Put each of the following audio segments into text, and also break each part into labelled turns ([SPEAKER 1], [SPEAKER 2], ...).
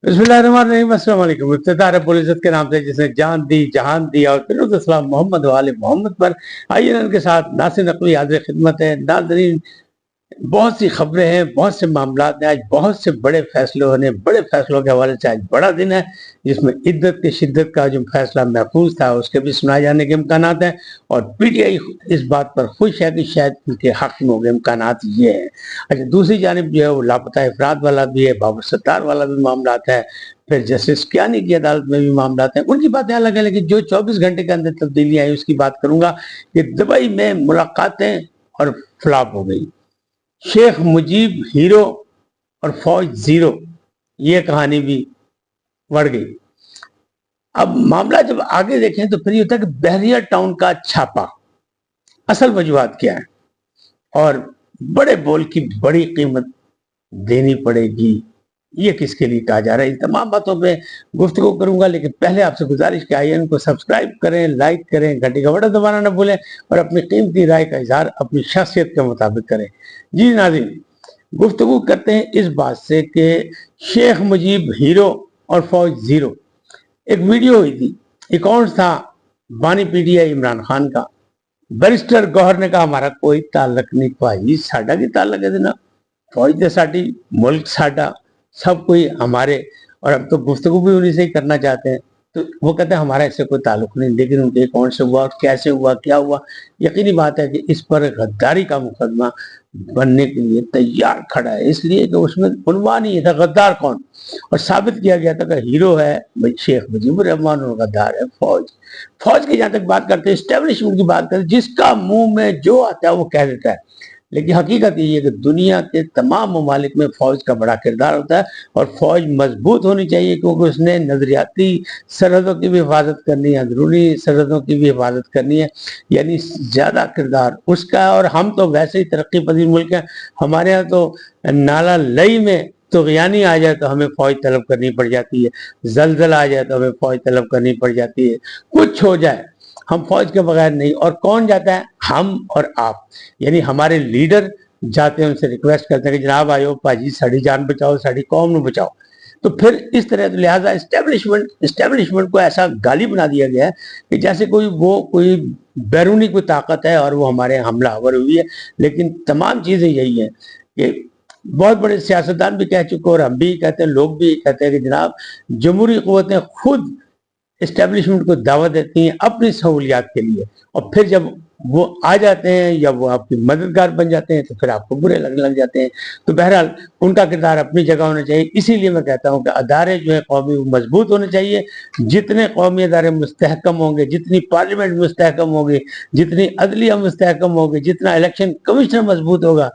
[SPEAKER 1] बिस्मिल्लाहिर्रहमानिर्रहीम। अस्सलाम वालेकुम। इब्तिदा रब्बुल इज्जत के नाम से जिसने जान दी जहान दी और फिर सलाम मोहम्मद वाले मोहम्मद पर। आइए इनके साथ नासिर नकवी हाजिर खिदमत है। नाज़रीन, बहुत सी खबरें हैं, बहुत से मामलात हैं। आज बहुत से बड़े फैसले होने, बड़े फैसलों के हवाले से आज बड़ा दिन है जिसमें इद्दत की शिद्दत का जो फैसला महफूज था उसके भी सुनाए जाने के इम्कानात हैं। और पीटीआई इस बात पर खुश है कि शायद उनके हक में होंगे। इम्कानात ये है। अच्छा, दूसरी जानिब जो है वो लापता अफराद वाला भी है, बाबर सत्तार वाला भी मामलात है, फिर जस्टिस कियानी की अदालत में भी मामलात हैं। उनकी बातें अलग है, लेकिन जो 24 घंटे के अंदर तब्दीली आई उसकी बात करूंगा कि दुबई में मुलाकातें और फ्लॉप हो गई। शेख मुजीब हीरो और फौज जीरो, ये कहानी भी बढ़ गई। अब मामला जब आगे देखें तो फिर ये होता है कि बहरिया टाउन का छापा, असल वजूहात क्या है और बड़े बोल की बड़ी कीमत देनी पड़ेगी, ये किसके लिए कहा जा रहा है। इन तमाम बातों पे गुफ्तगू करूंगा, लेकिन पहले आपसे गुजारिश कि आइए इनको सब्सक्राइब करें, लाइक करें, घंटी का बटन दबाना न भूलें और अपनी कीमती राय का इजहार अपनी शख्सियत के मुताबिक करें। जी नाज़रीन, गुफ्तगू करते हैं इस बात से कि शेख मुजीब हीरो और फौज जीरो। एक वीडियो हुई थी, अकाउंट था बानी पीटीआई इमरान खान का। बैरिस्टर गौहर ने कहा हमारा कोई ताल्लुक नहीं भाई, साडा की ताल्लुक है ना, फौज तो साडी, मुल्क साडा, सब कोई हमारे, और हम तो गुफ्तगू भी उन्हीं से ही करना चाहते हैं। तो वो कहते हैं हमारा इससे कोई ताल्लुक नहीं, लेकिन उनके कौन से हुआ, कैसे हुआ, क्या हुआ, यकीनी बात है कि इस पर गद्दारी का मुकदमा बनने के लिए तैयार खड़ा है। इसलिए कि उसमें उन्वान ही था गद्दार कौन, और साबित किया गया था कि हीरो है भाई शेख मुजीबुर रहमान और गद्दार है फौज। फौज की जहां तक बात करते हैं, स्टैब्लिशमेंट की बात करते हैं, जिसका मुंह में जो आता है वो कह देता है, लेकिन हकीकत ये है कि दुनिया के तमाम ममालिक में फौज का बड़ा किरदार होता है और फौज मजबूत होनी चाहिए, क्योंकि उसने नजरियाती सरहदों की भी हिफाजत करनी है, अंदरूनी सरहदों की भी हिफाजत करनी है, यानी ज्यादा किरदार उसका है। और हम तो वैसे ही तरक्की पजीर मुल्क है, हमारे यहाँ तो नाला लई में तुगयानी आ जाए तो हमें फौज तलब करनी पड़ जाती है, जलजला आ जाए तो हमें फौज तलब करनी पड़ जाती है, कुछ हो जाए हम फौज के बगैर नहीं। और कौन जाता है? हम और आप, यानी हमारे लीडर जाते हैं, उनसे रिक्वेस्ट करते हैं कि जनाब आयो भाजी साड़ी जान बचाओ, साड़ी कौम न बचाओ। तो फिर इस तरह तो लिहाजा इस्टेब्लिशमेंट को ऐसा गाली बना दिया गया है कि जैसे कोई बैरूनी कोई ताकत है और वो हमारे हमला आवर हुई है। लेकिन तमाम चीजें यही है कि बहुत बड़े सियासतदान भी कह चुके और हम भी कहते हैं, लोग भी कहते हैं कि जनाब जमहूरी कुव्वतें खुद इस्टेब्लिशमेंट को दावत देती हैं अपनी सहूलियात के लिए, और फिर जब वो आ जाते हैं या वो आपकी मददगार बन जाते हैं तो फिर आपको बुरे लगने लग जाते हैं। तो बहरहाल उनका किरदार अपनी जगह होना चाहिए। इसीलिए मैं कहता हूँ कि अदारे जो है कौमी मजबूत होने चाहिए। जितने कौमी अदारे मुस्तहकम होंगे, जितनी पार्लियामेंट मुस्तहकम होगी, जितनी अदलिया मुस्तहकम होगी, जितना इलेक्शन कमिश्नर मजबूत होगा,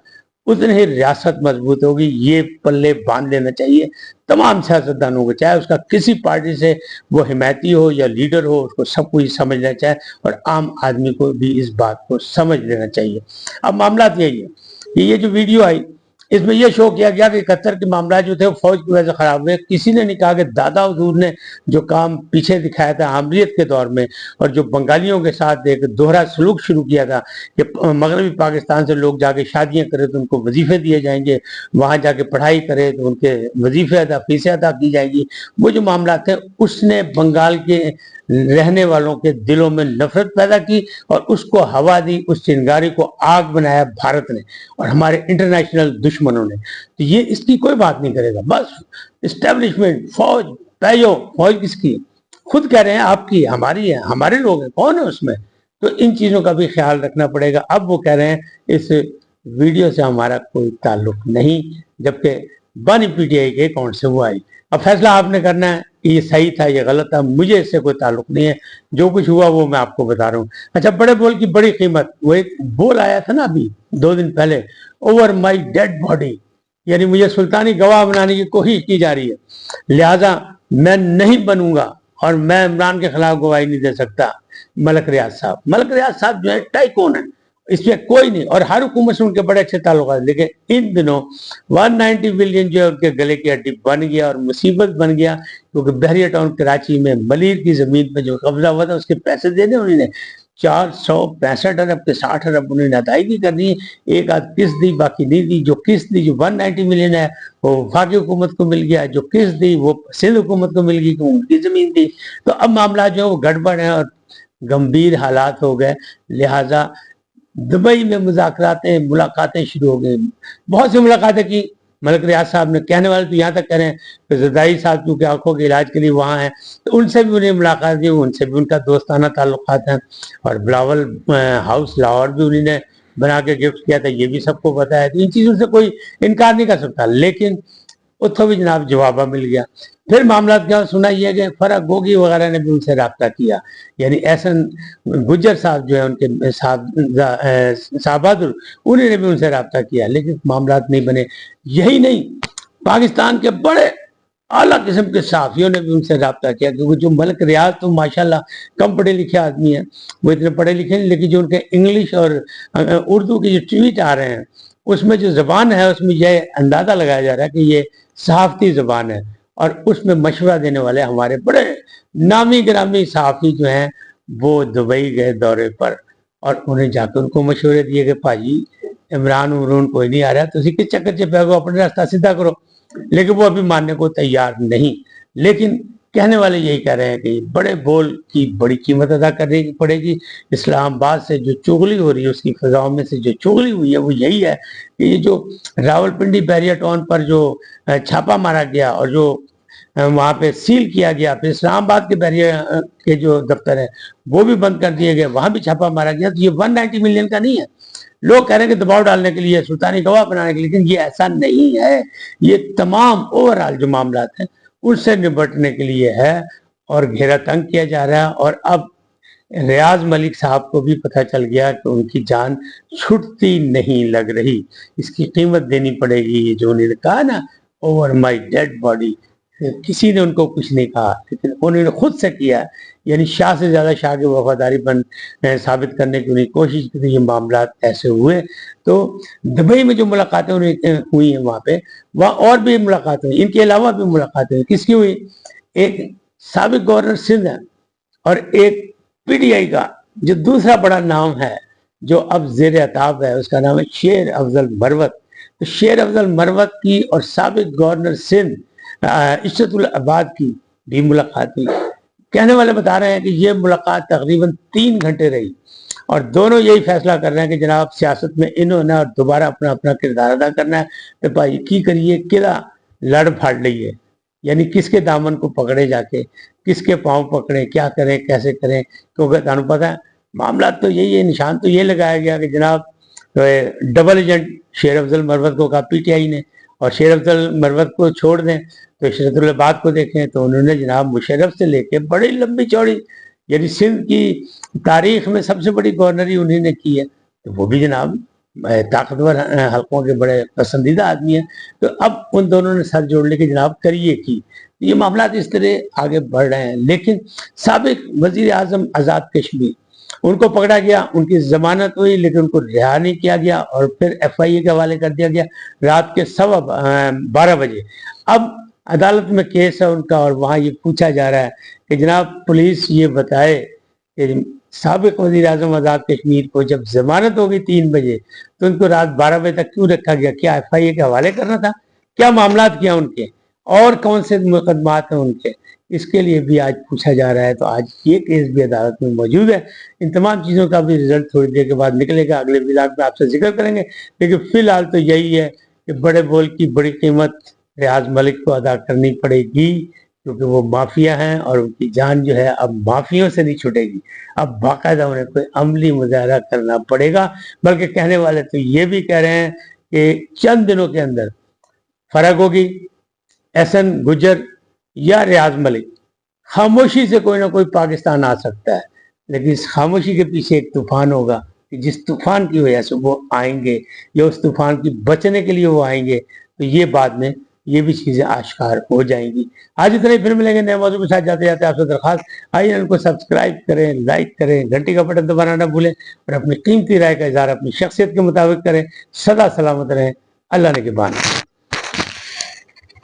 [SPEAKER 1] उतनी ही रियासत मजबूत होगी। ये पल्ले बांध लेना चाहिए तमाम सियासतदानों को, चाहे उसका किसी पार्टी से वो हिमायती हो या लीडर हो, उसको सब कुछ समझना चाहिए और आम आदमी को भी इस बात को समझ लेना चाहिए। अब मामला यही है कि ये जो वीडियो आई इसमें यह शो किया गया कि 71 के मामला जो थे वो फौज की वजह से खराब हुए। किसी ने नहीं कहा कि दादा हुजूर ने जो काम पीछे दिखाया था आमरीत के दौर में, और जो बंगालियों के साथ एक दोहरा सलूक शुरू किया था कि मगरबी पाकिस्तान से लोग जाके शादियां करें तो उनको वजीफे दिए जाएंगे, वहां जाके पढ़ाई करें तो उनके वजीफे अदा, फीसें अदा की जाएंगी, वो जो मामला थे उसने बंगाल के रहने वालों के दिलों में नफरत पैदा की और उसको हवा दी, उस चिंगारी को आग बनाया भारत ने और हमारे इंटरनेशनल दुश्मनों ने। तो ये इसकी कोई बात नहीं करेगा। बस इस्टेब्लिशमेंट, फौज, पैयो, फौज किसकी? खुद कह रहे हैं आपकी, हमारी है, हमारे लोग हैं, कौन है उसमें? तो इन चीजों का भी ख्याल रखना पड़ेगा। अब वो कह रहे हैं इस वीडियो से हमारा कोई ताल्लुक नहीं, जबकि बानी पीटीआई के अकाउंट से वो आई। अब फैसला आपने करना है कि ये सही था, ये गलत था, मुझे इससे कोई ताल्लुक नहीं है। जो कुछ हुआ वो मैं आपको बता रहा हूँ। अच्छा, बड़े बोल की बड़ी कीमत, वो एक बोल आया था ना अभी 2 दिन पहले, ओवर माई डेड बॉडी, यानी मुझे सुल्तानी गवाह बनाने की कोशिश की जा रही है, लिहाजा मैं नहीं बनूंगा और मैं इमरान के खिलाफ गवाही नहीं दे सकता। मलक रियाज साहब जो है टाइकून है, इसमें कोई नहीं, और हर हुकूमत से उनके बड़े अच्छे ताल्लुक है। लेकिन इन दिनों 190 बिलियन जो है उनके गले की हड्डी बन गया और मुसीबत बन गया, क्योंकि बहरिया टाउन कराची में मलिर की जमीन पर जो कब्जा हुआ था उसके पैसे देने उन्होंने 465 अरब के 60 अरब उन्होंने अदायगी करनी है। एक आध किस्त दी, बाकी नहीं दी। जो किस्त दी, जो 190 मिलियन है, वो वफाकी हुकूमत को मिल गया। जो किस्त दी वो सिंध हुकूमत को मिल गई, कि उनकी जमीन थी। तो अब मामला जो है वो गड़बड़ है और गंभीर हालात हो गए। लिहाजा दुबई में मुलाकातें शुरू हो गई। बहुत सी मुलाकातें की मलिक रियाज साहब ने। कहने वाले तो यहाँ तक कह रहे हैं कि जरदारी साहब क्योंकि आंखों के इलाज के लिए वहाँ हैं, तो उनसे भी उन्हें मुलाकात की, उनसे भी उनका दोस्ताना ताल्लुकात हैं। और बिलावल हाउस लाहौर भी उन्होंने बना के गिफ्ट किया था, ये भी सबको पता है। तो इन चीज़ों से कोई इनकार नहीं कर सकता। लेकिन उत्थों भी जनाब जवाबा मिल गया। फिर मामला क्या सुना यह कि फरह गोगी वगैरह ने भी उनसे रब्ता किया, यानी एहसन गुज्जर साहब जो है उनके साहबादुर, उन्होंने भी उनसे रब्ता किया, लेकिन मामला नहीं बने। यही नहीं, पाकिस्तान के बड़े आला किस्म के सहाफियों ने भी उनसे रब्ता किया, क्योंकि जो मलिक रियाज तो माशाल्लाह कम पढ़े लिखे आदमी हैं, वो इतने पढ़े लिखे नहीं, लेकिन जो उनके इंग्लिश और उर्दू के जो ट्वीट आ रहे हैं उसमें जो जबान है उसमें यह अंदाजा लगाया जा रहा है कि ये सहाफती जबान है। और उसमें मशवरा देने वाले हमारे बड़े नामी गिरामी सहाफी जो हैं वो दुबई गए दौरे पर, और उन्हें जाकर उनको मशवरे दिए कि भाजी इमरान कोई नहीं आ रहा, तो किस चक्कर से पैगो, अपने रास्ता सीधा करो। लेकिन वो अभी मानने को तैयार नहीं। लेकिन कहने वाले यही कह रहे हैं कि बड़े बोल की बड़ी कीमत अदा करनी पड़ेगी। इस्लामाबाद से जो चुगली हो रही है, उसकी फजाओं में से जो चुगली हुई है वो यही है कि ये जो रावलपिंडी बैरियर टाउन पर जो छापा मारा गया और जो वहाँ पे सील किया गया, फिर इस्लामाबाद के बैरियर के जो दफ्तर है वो भी बंद कर दिए गए, वहां भी छापा मारा गया। तो ये 190 मिलियन का नहीं है। लोग कह रहे हैं कि दबाव डालने के लिए, सुल्तानी गवाह बनाने के लिए, लेकिन ये ऐसा नहीं है। ये तमाम ओवरऑल जो मामला हैं उससे निपटने के लिए है और घेरा तंग किया जा रहा है। और अब रियाज मलिक साहब को भी पता चल गया कि उनकी जान छुटती नहीं लग रही, इसकी कीमत देनी पड़ेगी। जो उन्होंने कहा ना, ओवर माई डेड बॉडी, किसी ने उनको कुछ नहीं कहा, लेकिन उन्होंने खुद से किया। यानी शाह से ज्यादा शाह की वफादारी बन साबित करने की उन्हें कोशिश की। ये मामला ऐसे हुए। तो दुबई में जो मुलाकातें हुई हैं वहाँ पे, वहाँ और भी मुलाकातें हुई, इनके अलावा भी मुलाकातें हुई। किसकी हुई? एक साबिक गवर्नर सिंध है और एक पीटीआई का जो दूसरा बड़ा नाम है जो अब जेर अताब है, उसका नाम है शेर अफजल मरवत। तो शेर अफजल मरवत की और साबिक गवर्नर सिंध इशरतुल अबाद की भी मुलाकात हुई। कहने वाले बता रहे हैं कि ये मुलाकात तकरीबन 3 घंटे रही और दोनों यही फैसला कर रहे हैं कि जनाब सियासत में इन्होंने और दोबारा अपना अपना किरदार अदा करना है। तो भाई की करिए किला लड़ फाड़ लीजिए, यानी किसके दामन को पकड़े जाके, किसके पांव पकड़े, क्या करें, कैसे करें। क्योंकि तुहानू पता है मामला तो यही है, निशान तो ये लगाया गया कि जनाब डबल एजेंट शेर अफजल मरवत को कहा पीटीआई ने, और शेर अफजल मरवत को छोड़ दें तो इशरतुल अबाद को देखें तो उन्होंने जनाब मुशर्रफ से लेके बड़ी लंबी चौड़ी, यानी सिंध की तारीख में सबसे बड़ी गवर्नरी उन्हीं ने की है। तो वो भी जनाब ताकतवर हल्कों के बड़े पसंदीदा आदमी हैं। तो अब उन दोनों ने सर जोड़ने की जनाब करिए की। ये मामला इस तरह आगे बढ़ रहे हैं। लेकिन साबिक वजीर आजम आज़ाद कश्मीर, उनको पकड़ा गया, उनकी जमानत हुई, लेकिन उनको रिहा नहीं किया गया और फिर FIA के हवाले कर दिया गया रात के 12:15 बजे। अब अदालत में केस है उनका और वहाँ ये पूछा जा रहा है कि जनाब पुलिस ये बताए कि साबिक वज़ीर आज़म आज़ाद कश्मीर को जब जमानत हो गई 3 बजे तो उनको रात 12 बजे तक क्यों रखा गया? क्या FIA के हवाले करना था? क्या मामला किया उनके, और कौन से मुकदमात हैं उनके? इसके लिए भी आज पूछा जा रहा है। तो आज ये केस भी अदालत में मौजूद है। इन तमाम चीज़ों का भी रिजल्ट थोड़ी देर के बाद निकलेगा, अगले व्लॉग में आपसे जिक्र करेंगे। लेकिन फिलहाल तो यही है कि बड़े बोल की बड़ी कीमत रियाज मलिक को अदा करनी पड़ेगी, क्योंकि वो माफिया हैं और उनकी जान जो है अब माफियों से नहीं छूटेगी। अब बाकायदा उन्हें कोई अमली मुजाहरा करना पड़ेगा। बल्कि कहने वाले तो ये भी कह रहे हैं कि चंद दिनों के अंदर फर्क होगी, एहसन गुज्जर या रियाज मलिक, खामोशी से कोई ना कोई पाकिस्तान आ सकता है। लेकिन इस खामोशी के पीछे एक तूफान होगा कि जिस तूफान की वजह से वो आएंगे या उस तूफान की बचने के लिए वो आएंगे, तो ये बाद में ये भी चीजें आश्कार हो जाएंगी। आज इतना ही, फिर मिलेंगे नए मौजूद के साथ। जाते जाते आपसे दरखास्त, आइए इनको सब्सक्राइब करें, लाइक करें, घंटी का बटन दबाना ना भूलें और अपनी कीमती राय का इजहार अपनी शख्सियत के मुताबिक करें। सदा सलामत रहें। अल्लाह ने के बान।